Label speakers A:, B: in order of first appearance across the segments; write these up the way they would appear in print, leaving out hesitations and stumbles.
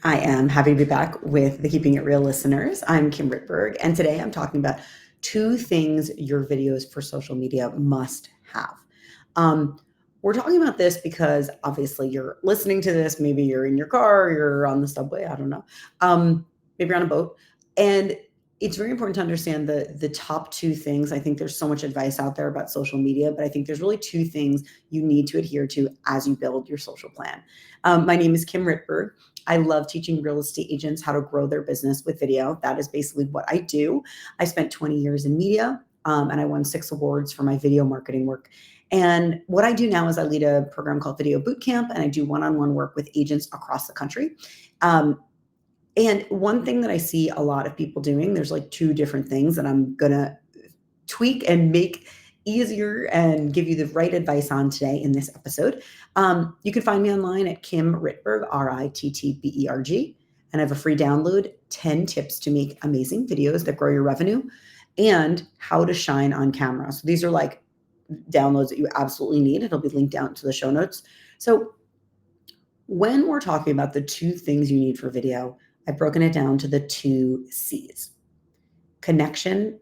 A: I am happy to be back with the Keeping It Real listeners. I'm Kim Rittberg, and today I'm talking about two things your videos for social media must have. Um, we're talking about this because obviously you're listening to this. Maybe you're in your car, you're on the subway, I don't know. Maybe you're on a boat. And it's very important to understand the top two things. I think there's so much advice out there about social media, but I think there's really two things you need to adhere to as you build your social plan. My name is Kim Rittberg. I love teaching real estate agents how to grow their business with video. That is basically what I do. I spent 20 years in media, and I won 6 awards for my video marketing work. And what I do now is I lead a program called Video Bootcamp, and I do one-on-one work with agents across the country. And one thing that I see a lot of people doing, there's like two different things that I'm gonna tweak and make easier and give you the right advice on today in this episode. You can find me online at Kim Rittberg, Rittberg, and I have a free download 10 tips to make amazing videos that grow your revenue and how to shine on camera. So these are like downloads that you absolutely need. It'll be linked down to the show notes. So when we're talking about the two things you need for video, I've broken it down to the two C's: connection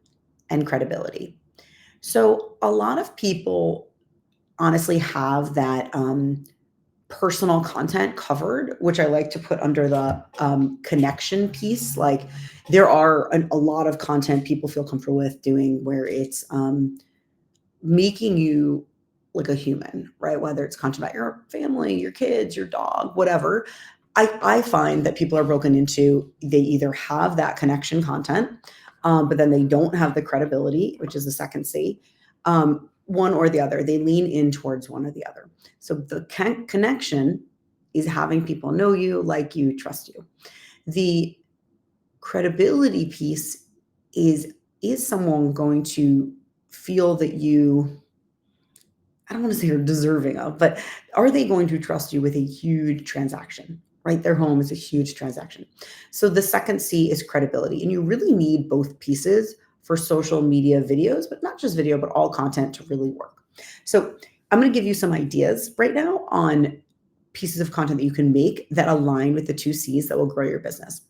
A: and credibility. So a lot of people honestly have that personal content covered, which I like to put under the connection piece. Like there are a lot of content people feel comfortable with doing where it's making you like a human, right? Whether it's content about your family, your kids, your dog, whatever. I find that people are broken into, they either have that connection content, but then they don't have the credibility, which is the second C, one or the other. They lean in towards one or the other. So the connection is having people know you, like you, trust you. The credibility piece is someone going to feel that you, I don't want to say you're deserving of, but are they going to trust you with a huge transaction? Right? Their home is a huge transaction. So the second C is credibility. And you really need both pieces for social media videos, but not just video, but all content to really work. So I'm going to give you some ideas right now on pieces of content that you can make that align with the two C's that will grow your business.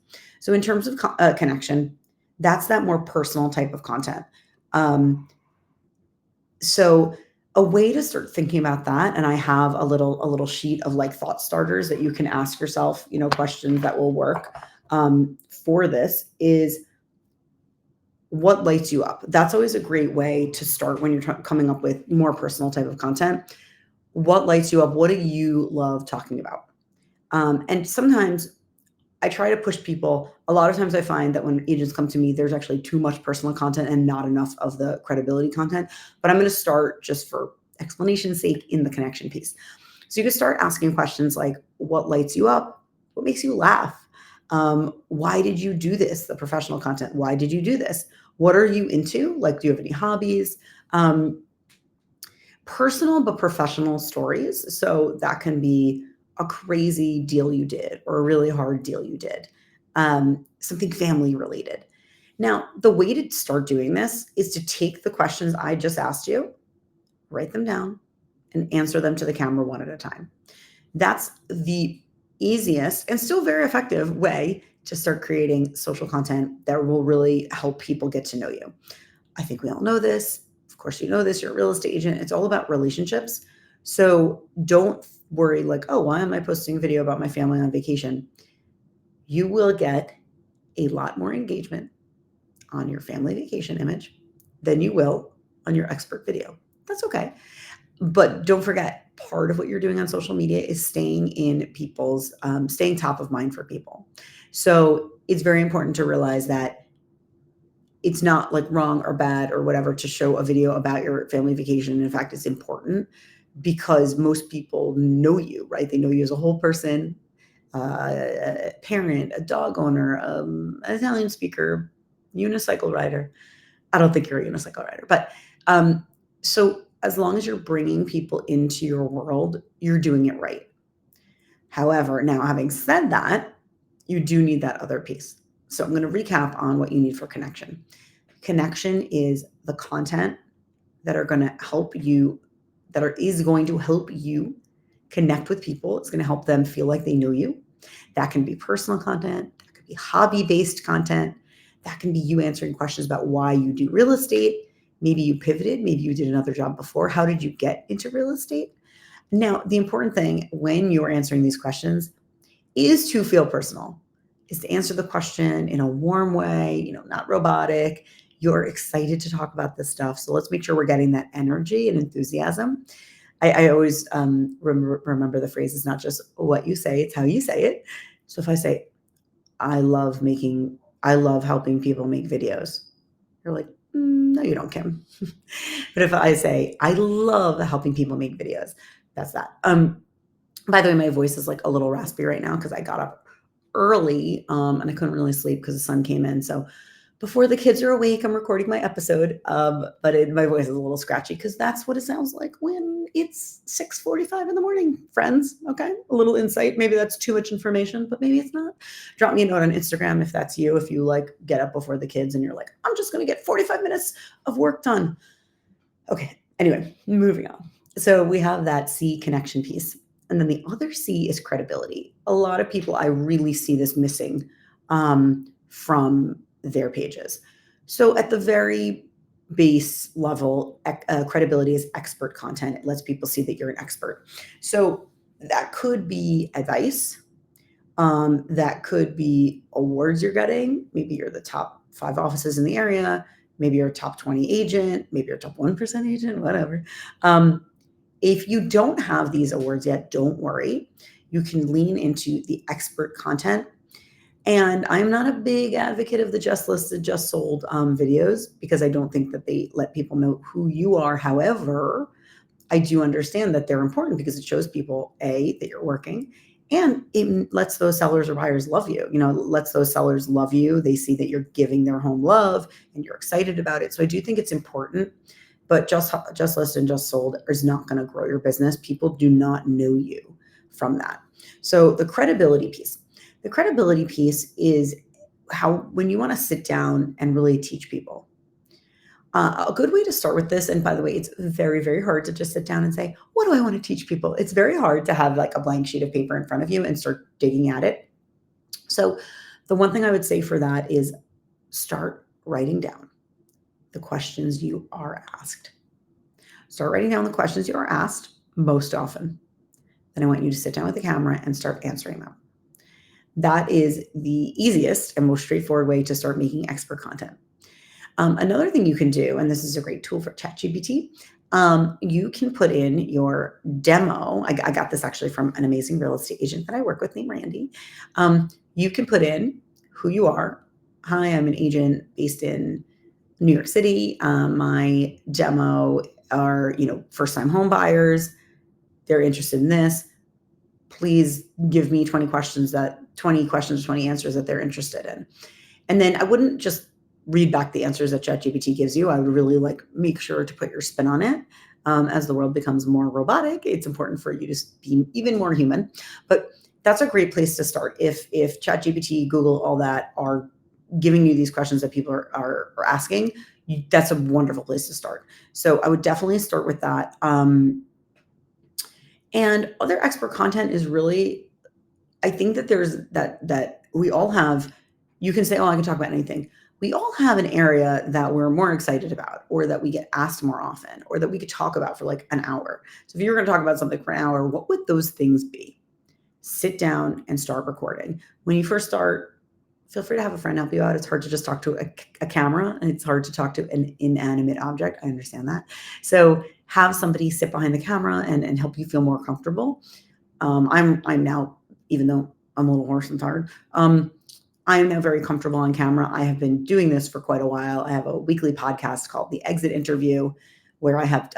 A: So in terms of connection, that's that more personal type of content. So a way to start thinking about that, and I have a little sheet of like thought starters that you can ask yourself, questions that will work for this, is what lights you up. That's always a great way to start when you're coming up with more personal type of content. What lights you up? What do you love talking about? And sometimes I try to push people. A lot of times I find that when agents come to me, there's actually too much personal content and not enough of the credibility content. But I'm going to start, just for explanation's sake, in the connection piece. So you can start asking questions like, what lights you up? What makes you laugh? Why did you do this? The professional content. Why did you do this? What are you into? Like, do you have any hobbies? Personal but professional stories. So that can be a crazy deal you did or a really hard deal you did, something family related. Now, the way to start doing this is to take the questions I just asked you, write them down, and answer them to the camera one at a time. That's the easiest and still very effective way to start creating social content that will really help people get to know you. I think we all know this. Of course, you know this. You're a real estate agent. It's all about relationships. So don't worry, like, oh, why am I posting a video about my family on vacation? You will get a lot more engagement on your family vacation image than you will on your expert video. That's okay. But don't forget, part of what you're doing on social media is staying in people's, staying top of mind for people. So it's very important to realize that it's not like wrong or bad or whatever to show a video about your family vacation. In fact, it's important because most people know you, right? They know you as a whole person, a parent, a dog owner, an Italian speaker, unicycle rider. I don't think you're a unicycle rider, but so as long as you're bringing people into your world, you're doing it right. However, now having said that, you do need that other piece. So I'm going to recap on what you need for connection. Connection is the content that are going to help you, is going to help you connect with people. It's going to help them feel like they know you. That can be personal content, that could be hobby-based content, that can be you answering questions about why you do real estate. Maybe you pivoted, maybe you did another job before. How did you get into real estate? Now, the important thing when you're answering these questions is to feel personal, is to answer the question in a warm way, not robotic. You're excited to talk about this stuff. So let's make sure we're getting that energy and enthusiasm. I always remember the phrase, it's not just what you say, it's how you say it. So if I say, I love helping people make videos, you're like, no, you don't, Kim. But if I say, I love helping people make videos, that's that. By the way, my voice is like a little raspy right now because I got up early and I couldn't really sleep because the sun came in. So before the kids are awake, I'm recording my episode. But my voice is a little scratchy because that's what it sounds like when it's 6:45 in the morning, friends. Okay, a little insight. Maybe that's too much information, but maybe it's not. Drop me a note on Instagram if that's you. If you like get up before the kids and you're like, I'm just going to get 45 minutes of work done. Okay. Anyway, moving on. So we have that C, connection piece. And then the other C is credibility. A lot of people, I really see this missing from their pages. So at the very base level, credibility is expert content. It lets people see that you're an expert. So that could be advice. That could be awards you're getting. Maybe you're the top 5 offices in the area. Maybe you're a top 20 agent. Maybe you're a top 1% agent, whatever. If you don't have these awards yet, don't worry. You can lean into the expert content. And I'm not a big advocate of the just listed, just sold videos because I don't think that they let people know who you are. However, I do understand that they're important because it shows people, A, that you're working, and it lets those sellers or buyers love you. Lets those sellers love you. They see that you're giving their home love and you're excited about it. So I do think it's important. But just listed and just sold is not going to grow your business. People do not know you from that. So the credibility piece. The credibility piece is when you want to sit down and really teach people. A good way to start with this, and by the way, it's very, very hard to just sit down and say, what do I want to teach people? It's very hard to have like a blank sheet of paper in front of you and start digging at it. So the one thing I would say for that is start writing down the questions you are asked. Start writing down the questions you are asked most often. Then I want you to sit down with the camera and start answering them. That is the easiest and most straightforward way to start making expert content. Another thing you can do, and this is a great tool for ChatGPT, you can put in your demo. I got this actually from an amazing real estate agent that I work with named Randy. You can put in who you are. Hi, I'm an agent based in New York City. My demo are, first-time home buyers. They're interested in this. Please give me 20 questions, 20 answers that they're interested in. And then I wouldn't just read back the answers that ChatGPT gives you. I would really make sure to put your spin on it. As the world becomes more robotic, it's important for you to be even more human. But that's a great place to start. If ChatGPT, Google, all that are giving you these questions that people are asking, that's a wonderful place to start. So I would definitely start with that. And other expert content is really, I think that there's that we all have, you can say, oh, I can talk about anything. We all have an area that we're more excited about, or that we get asked more often, or that we could talk about for like an hour. So if you're going to talk about something for an hour, what would those things be? Sit down and start recording. When you first start, feel free to have a friend help you out. It's hard to just talk to a camera, and it's hard to talk to an inanimate object. I understand that. So have somebody sit behind the camera and help you feel more comfortable. I'm now, even though I'm a little hoarse and tired, I am now very comfortable on camera. I have been doing this for quite a while. I have a weekly podcast called The Exit Interview, where I have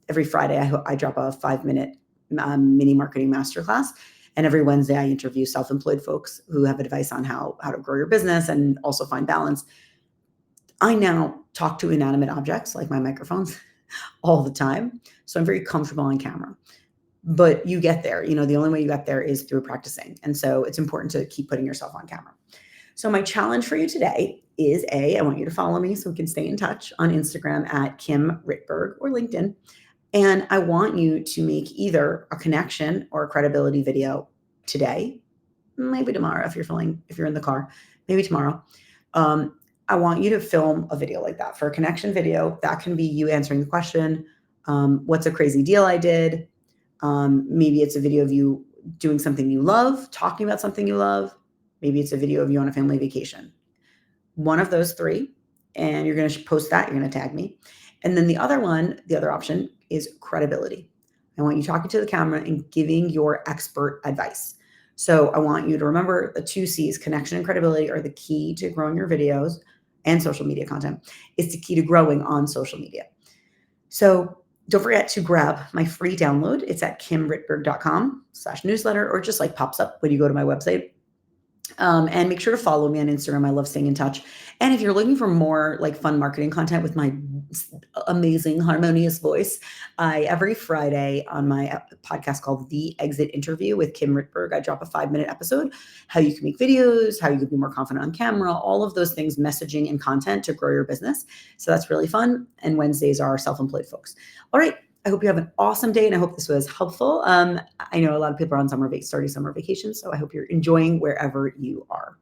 A: every Friday I drop a 5-minute mini marketing masterclass. And every Wednesday I interview self-employed folks who have advice on how to grow your business and also find balance. I now talk to inanimate objects like my microphones all the time. So I'm very comfortable on camera. But you get there. The only way you get there is through practicing. And so it's important to keep putting yourself on camera. So my challenge for you today is I want you to follow me so we can stay in touch on Instagram at Kim Rittberg or LinkedIn. And I want you to make either a connection or a credibility video today. maybe tomorrow if you're in the car, maybe tomorrow. I want you to film a video like that for a connection video. That can be you answering the question, what's a crazy deal I did? Maybe it's a video of you doing something you love, talking about something you love. Maybe it's a video of you on a family vacation. One of those three, and you're going to post that. You're going to tag me. And then the other option is credibility. I want you talking to the camera and giving your expert advice. So I want you to remember the two C's, connection and credibility, are the key to growing your videos and social media content. It's the key to growing on social media. So don't forget to grab my free download. It's at kimrittberg.com/newsletter, or just like pops up when you go to my website. And make sure to follow me on Instagram. I love staying in touch. And if you're looking for more like fun marketing content with my amazing harmonious voice, every Friday on my podcast called The Exit Interview with Kim Rittberg, I drop a 5-minute episode, how you can make videos, how you can be more confident on camera, all of those things, messaging and content to grow your business. So that's really fun. And Wednesdays are self-employed folks. All right. I hope you have an awesome day, and I hope this was helpful. I know a lot of people are on starting summer vacation, so I hope you're enjoying wherever you are.